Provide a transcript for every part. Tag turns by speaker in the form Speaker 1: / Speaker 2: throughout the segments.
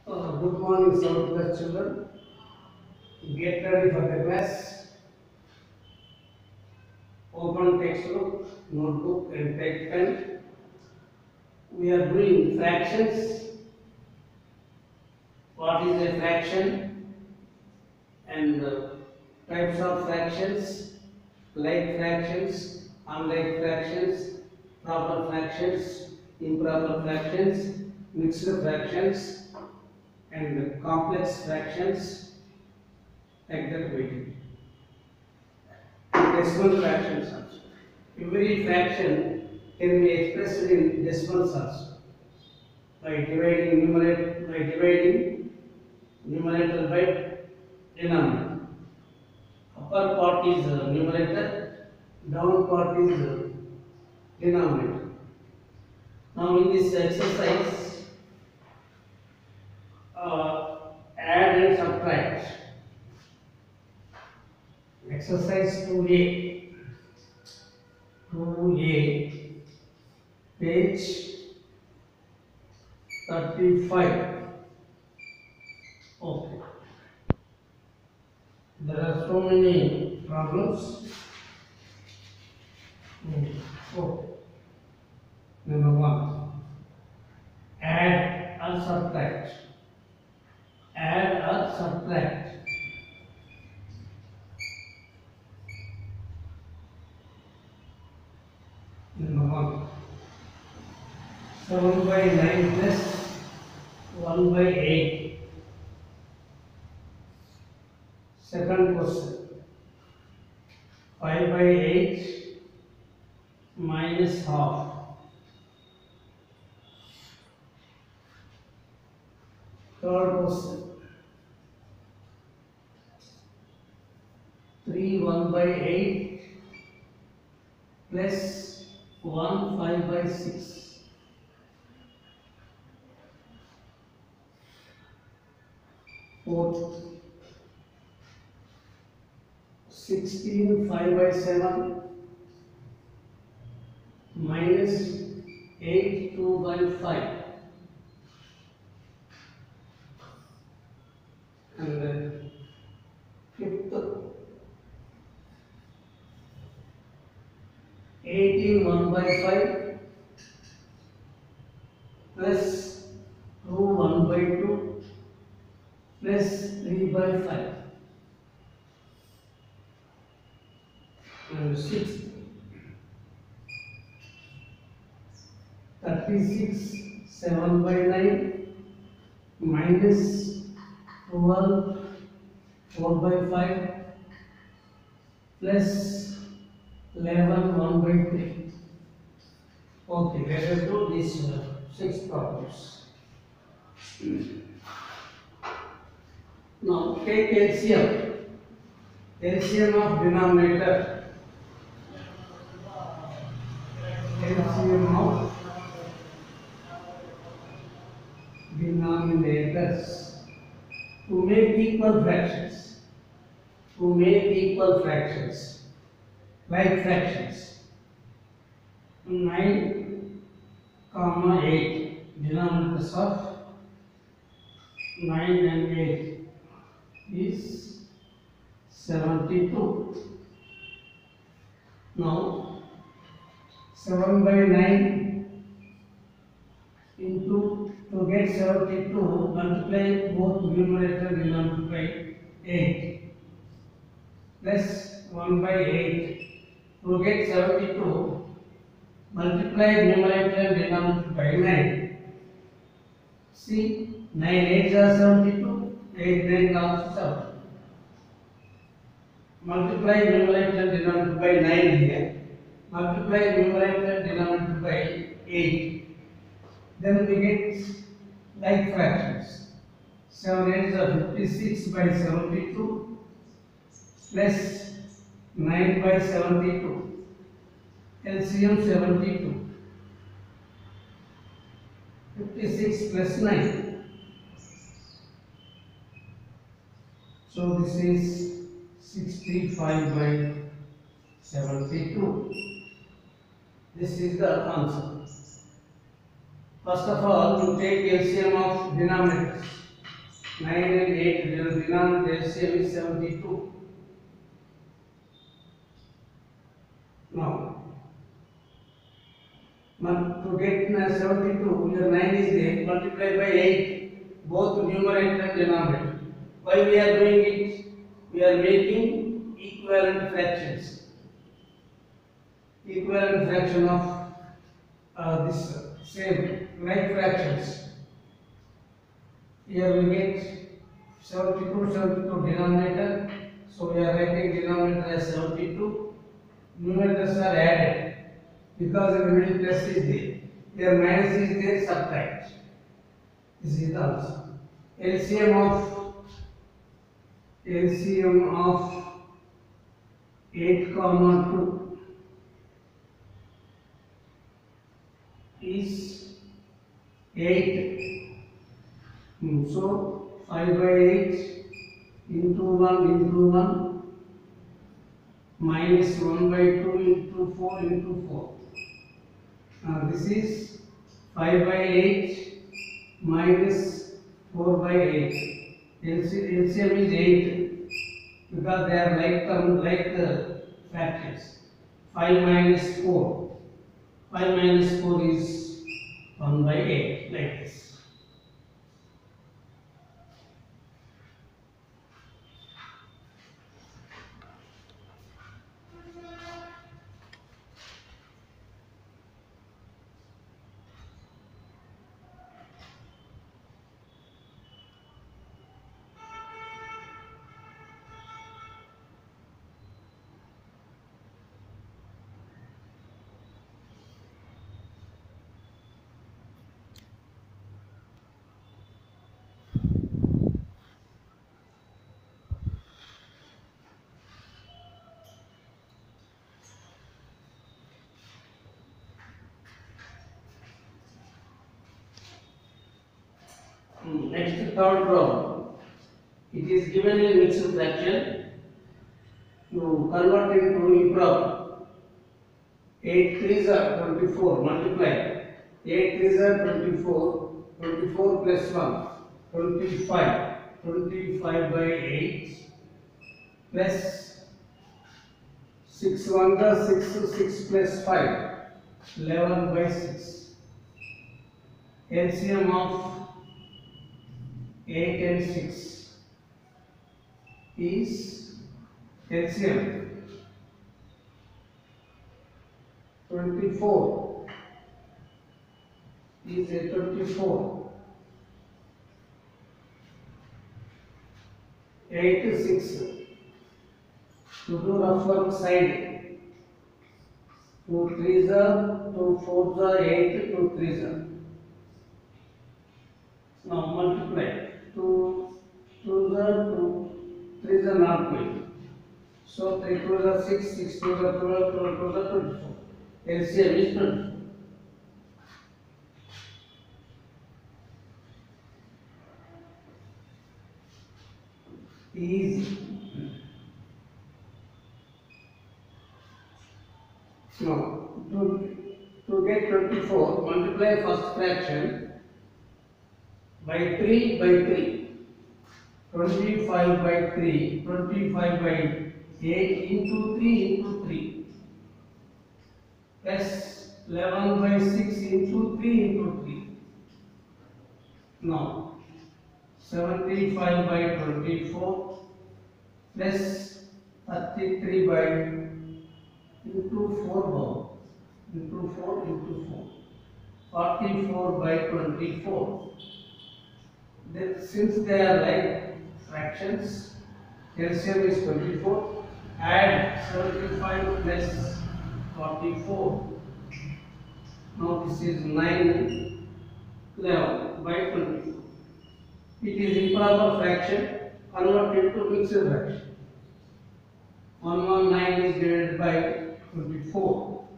Speaker 1: Good morning, seventh class children. Get ready for the class. Open textbook, notebook, and take pen. We are doing fractions. What is a fraction? And types of fractions, like fractions, unlike fractions, proper fractions, improper fractions, mixed fractions, and complex fractions, like that we do. Decimal fractions also. Every fraction can be expressed in decimals also by dividing numerator by denominator. Upper part is numerator, down part is denominator. Now in this exercise, add and subtract. Exercise 2A. 2A, page 35. Okay. There are so many problems. Okay. Number 1. Add or subtract. Add or subtract. Number 1. 7 by 9 plus 1 by 8. Second question. 5 by 8 minus half. Third question. 3 1 by 8 plus 1 5 by 6. Fourth. 16 5 by 7 minus 8 2 by 5. And fifth, 18 1 by 5 plus 2 1 by 2 plus 3 by 5. And sixth, 36 7 by 9 minus 12 4 by 5 plus 11 1 by 3. Okay, let us do these 6 problems. Now take LCM. LCM of denominator. LCM of denominators. To make equal fractions. To make equal fractions. Like fractions. 9, 8. Denominators of 9 and 8 is 72. Now 7 by 9 into, to get 72, multiply both numerator and denominator by 8 plus 1 by 8. To get 72, multiply numerator and denominator by 9. See, 9 8s are 72, 8 9 also 72. Multiply numerator and denominator by 9 here. Multiply numerator and denominator by 8. Then we get like fractions. 7 8s are 56 by 72 plus 9 by 72. LCM 72. 56 plus 9. So this is 65 by 72. This is the answer. First of all, you take LCM of denominators. 9 and 8, the denominator LCM is 72. Now, to get 72, your 9 is there, multiply by 8, both numerator and denominator. Why we are doing it? We are making equivalent fractions. Equivalent fraction of this same like fractions. Here we get 72 denominator. So we are writing denominator as 72. Numerators are added because the middle plus is there. Here minus is there, subtract. This is the answer. LCM of 8, 2 is 8. So 5 by 8 into 1 minus 1 by 2 into 4 into 4. This is 5 by 8 minus 4 by 8. LCM is 8 because they are like the fractions. 5 minus 4. 5 minus 4 is 1 by 8, like this. Next, third problem. It is given in mixed fraction. You convert into improper. 8 3s are 24. Multiply. 8 3s are 24. 24 plus 1. 25. 25 by 8 plus 6 1 are 6. 6 plus 5. 11 by 6. LCM of 8 and 6 is LCM 24 is a 24. 8 to 6. To do rough work side, 2 3s are 2 4s are 8, 2 3s are. Now multiply. 2 2s are 2, 3s are not going. So 3 2s are 6, 6 2s are 12, 12 2s are 24. LCM is 24. Easy. Now to get 24, multiply first fraction by 3 by 3. 25 by 3, 25 by 8 into 3 into 3 plus 11 by 6 into 3 into 3. Now 75 by 24 plus 33 by into 4 into 4 into 4. 44 by 24. Then since they are like fractions, LCM is 24. Add 75 plus 44. Now this is 9 11 by 24. It is improper fraction. Convert into mixed fraction. 119 is divided by 24.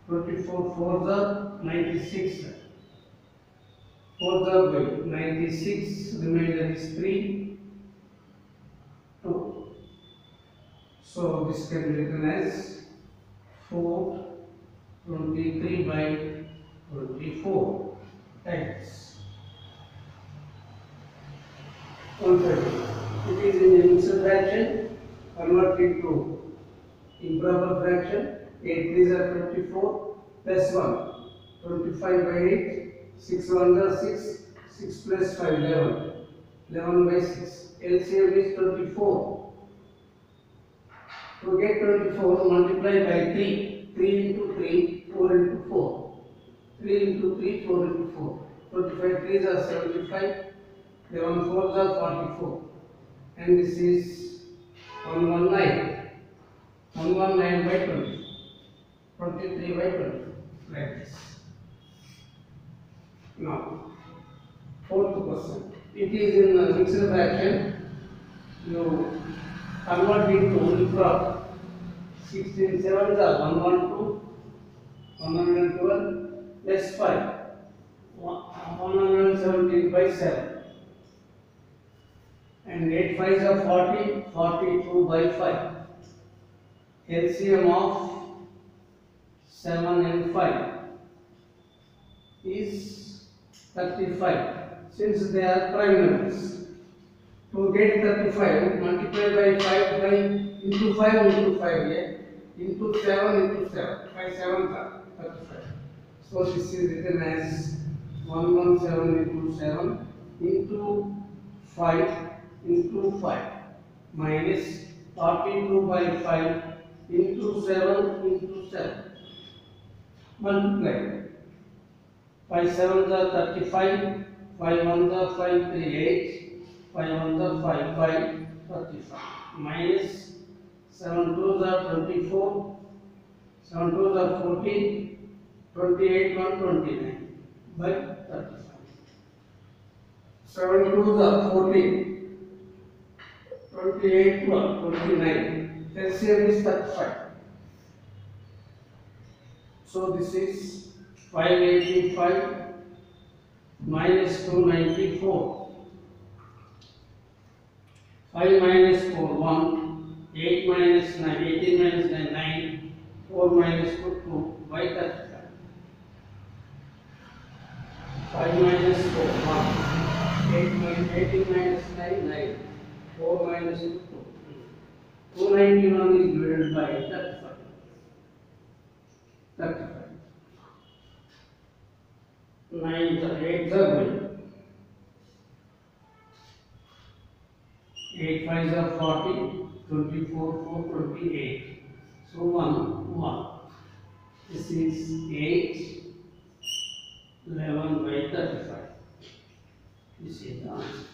Speaker 1: 24 4s are 96. 4s are going. 96. Remainder is 3. 2. So this can be written as 4 23 by 24. X. 130. It is in mixed fraction, convert it to improper fraction. 8 3s are 24 plus 1. 25 by 8. 6 1s are 6. 6 plus 5 11. 11 by 6. LCM is 24. To get 24, multiply by 3. 3 into 3, 4 into 4. 3 into 3, 4 into 4. 25 3s are 75. 11 4s are 44. And this is 119. 119 by 20. 23 by 20. Like this. Now, fourth question. It is in mixed fraction. You convert it to improper. 16 7s are 112. 112 plus 5. 117 by 7. And 8 5s are 40. 42 by 5. LCM of 7 and 5 is 35. Since they are prime numbers, to get 35, multiply by 5 by into 5 into 5 here, into 7 into 7. 5 7s are 35. So this is written as 117 into 7 into 5 into 5 minus 42 by 5 into 7 into 7. Multiply. 5 7s are 35, 5 1s are 5 3 8, 5 1s are 5 5 35 minus 7 2s are 24, 7 2s are 14, 28 1 29 by 35. 7 2s are 14, 28 1 29. LCM is 35. So this is 585 minus 294. 5 minus 4 1. 8 minus 9. 18 minus 9 9. 4 minus 2 2 by 35. 5 minus 4 1. 18 minus 9 9. 4 minus 2 2. 291 is divided by 35. 35. 9 8 are going. 8 5s are 40, 24 4 28. So 1 1. This is 8 11 by 35. This is the answer.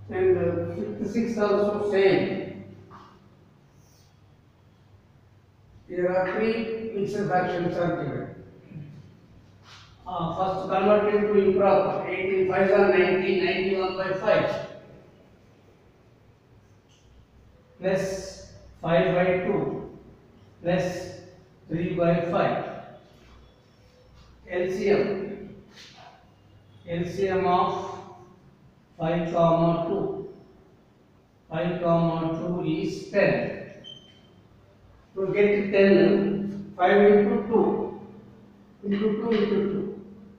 Speaker 1: And 56 also same. There are three mixed fractions are given. First convert into improper. 18 5s are 19, 91 by 5. Plus 5 by 2. Plus 3 by 5. LCM. LCM of 5 comma 2. 5 comma 2 is 10. To get 10, 5 into 2. Into 2 into 2.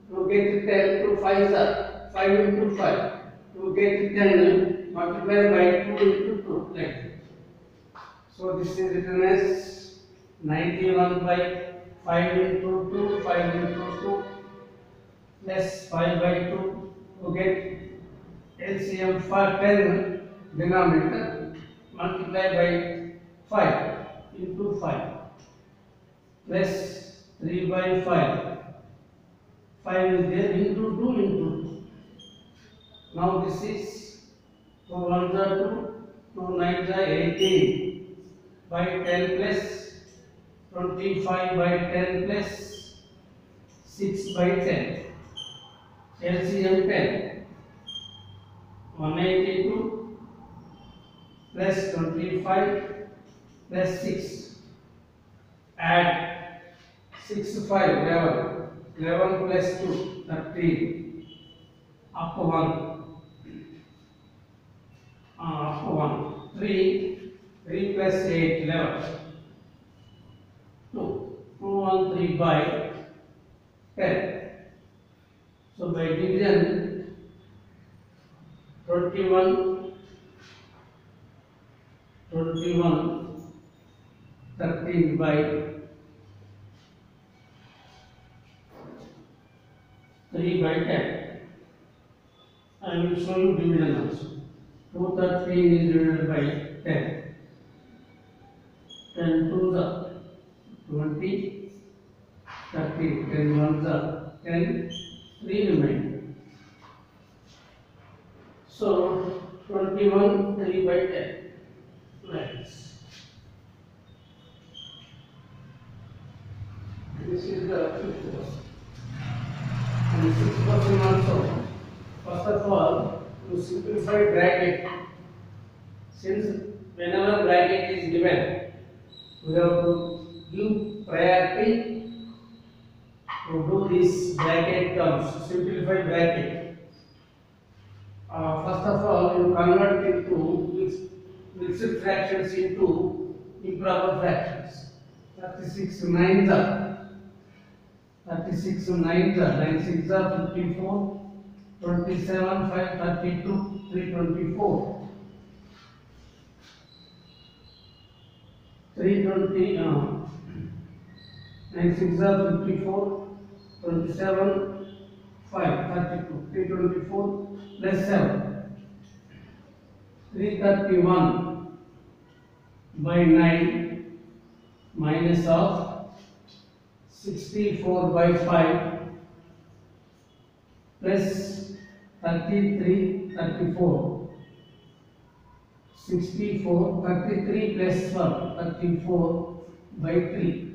Speaker 1: To get 10 to 5 are 5 into 5. To get 10, multiply by 2 into 2. Like that. So this is written as 91 by 5 into 2, 5 into 2 plus 5 by 2. To get LCM for 10 denominator, multiply by 5 into 5 plus 3 by 5. 5 is there into 2 into 2. Now this is 2 1s are 2, 2 9s are 18 by 10 plus 25 by 10 plus 6 by 10. LCM 10. 182 plus 25 plus 6. Add 6 5 11. 11 plus 2 13. Up to 1. Up to 1. 3. 3 plus 8 11. 2. 2 1 3 by 10. So by division 21 13 by 3 by 10. I will show you division also. 213 is divided by 10. 10 to the 20, 30, 10 1 the 10, 3 remain. So 21 3 by 10. Let's. This is the fifth question. And sixth question also. First of all, to simplify bracket, since whenever bracket is given, we have to give priority to do this bracket terms, simplify bracket. First of all, you convert into mixed fractions into improper fractions. 36 9 36 9 9 6 54, 27 5 32 3 24, 320 9 6 54, 27 5 32 324 plus 7, 331 by 9 minus of 64 by 5 plus 33 34, 64 33 plus 1 34 by 3.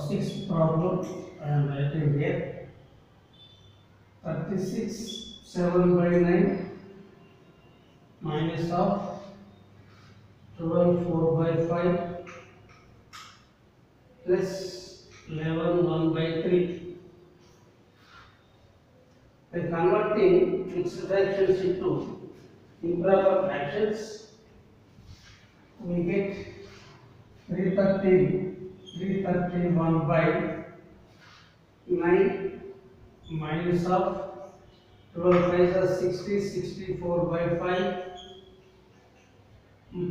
Speaker 1: Sixth problem I am writing here. 36 7 by 9 minus of 12 4 by 5 plus 11 1 by 3. By converting mixed fractions into improper fractions, we get 331 by 9 minus of 12 5 is 60, 64 by 5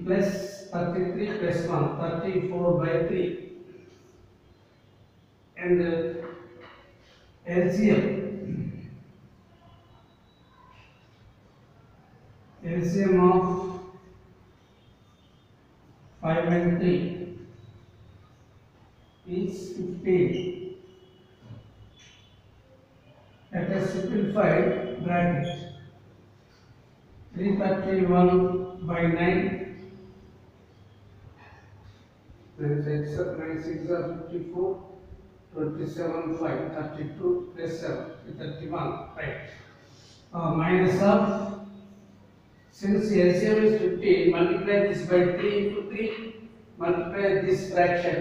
Speaker 1: plus 33 plus 1, 34 by 3, and LCM of 5 and 3, 15. Let us simplify bracket. 331 by 9. 9 6 are 54. 27 5 32 plus 7 31 right. Minus of, since LCM is 15, multiply this by 3 into 3, multiply this fraction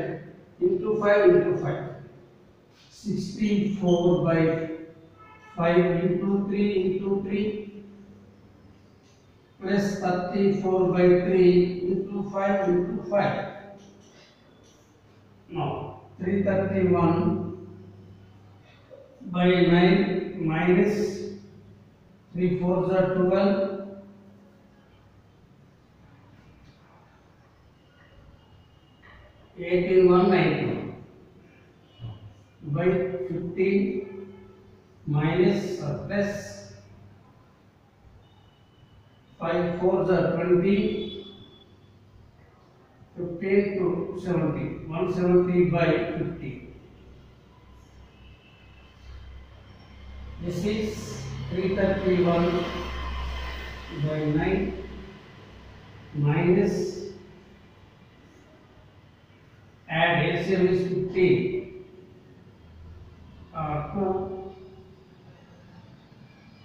Speaker 1: into 5 into 5. 64 by 5 into 3 into 3 plus 34 by 3 into 5 into 5. Now 331 by 9 minus 3 4s are 12. 18 190 by 15 minus plus 5 4s are 20. 15 to 70, 170 by 50. This is 331 by 9 minus, add LCM is 15, 2,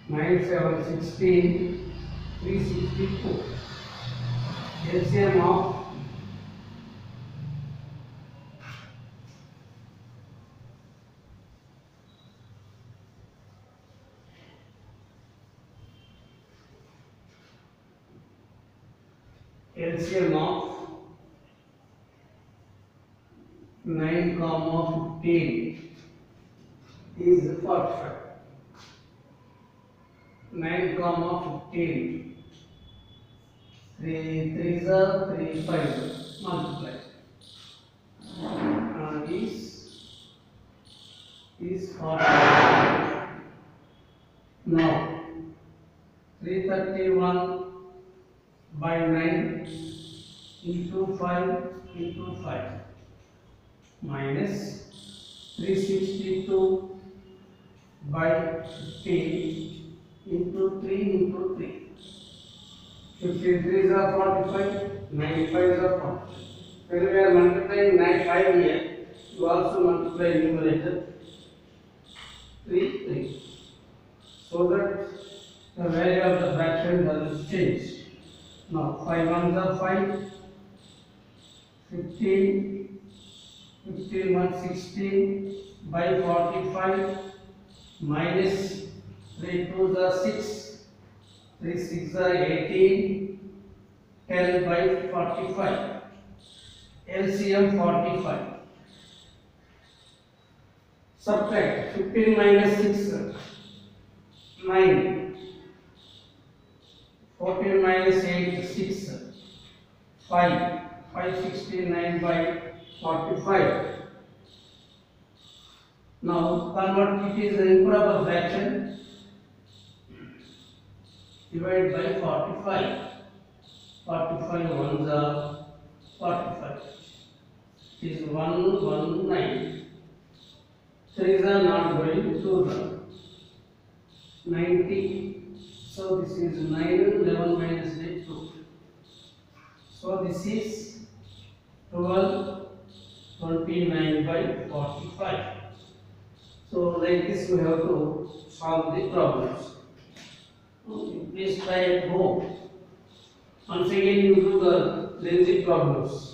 Speaker 1: 9 7 16, 362. LCM of LCM of 9 comma 15 is 45. 9 comma 15. 3 3s are 3 5 multiply. Is 45. Now 331 by 9 into 5 into 5 minus 362 by 15 into 3 into 3. 53s are 45, 95s are 40. When we are multiplying 95 here, you also multiply numerator 3 3, so that the value of the fraction doesn't change. Now 5 1s are 5, 15, 15 1 16 by 45 minus 3 2s are 6, 3 6 are 18, 10 by 45. LCM 45. Subtract 15 minus 6, 9. 14 minus 8, 6. 5. 5 69 by 45. Now convert, it is an improper fraction. Divide by 45. 45 ones are 45. It is 119. 3s are not going to run. 90. So this is 9, 11 minus 8, 2. So this is 12, 29 by 45. So like this we have to solve the problems. Please try at home. Once again you do the lengthy problems.